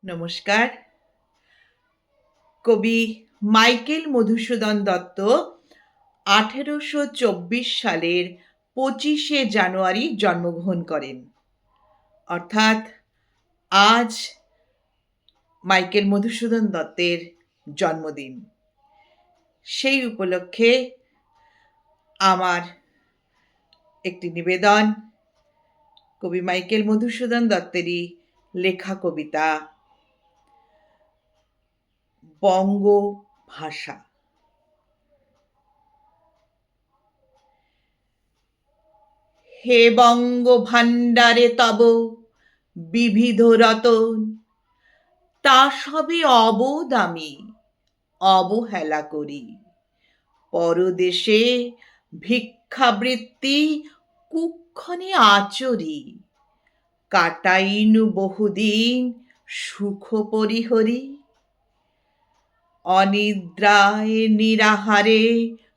নমস্কার। কবি মাইকেল মধুসূদন দত্ত 1824 সালের 25শে জানুয়ারি জন্মগ্রহণ করেন। অর্থাৎ আজ মাইকেল মধুসূদন দত্তের জন্মদিন। সেই উপলক্ষে আমার একটি নিবেদন কবি মাইকেল মধুসূদন দত্তেরই লেখা কবিতা বঙ্গভাষা। হে বঙ্গ ভাণ্ডারে তব বিবিধ রতন, তা সবে অবোধ আমি অবহেলা করি। পরদেশে ভিক্ষাবৃত্তি কুক্ষণে আচরি, কাটাইনু বহুদিন সুখ পরিহরি। অনিদ্রায় নিরাহারে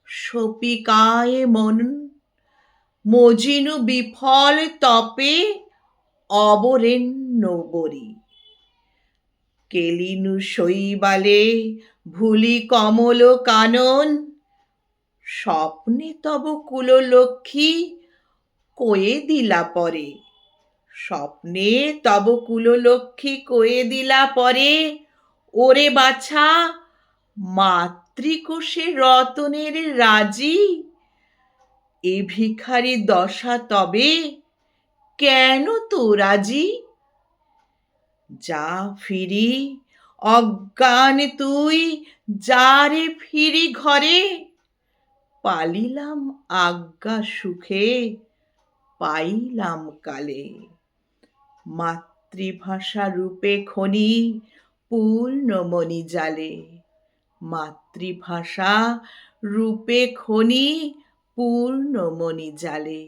সপিকায় মন, মজিনু বিফল তপে অবরেণ্য বরি। কেলিনু শৈবালে ভুলি কমল কানন, স্বপ্নে তব কুললক্ষ্মী কয়ে দিলা পরে। স্বপ্নে তব কুললক্ষ্মী কয়ে দিলা পরে, ওরে বাছা মাতৃকোষে রতনের রাজি। এ ভিখারি দশা তবে কেন তো রাজি? যা ফিরি অজ্ঞান তুই, যারে ফিরি ঘরে, পালিলাম আজ্ঞা সুখে পাইলাম কালে। মাতৃভাষা রূপে খনি পূর্ণমণি জালে। মাতৃভাষা রূপে খনি পূর্ণমণি জালে।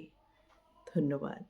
ধন্যবাদ।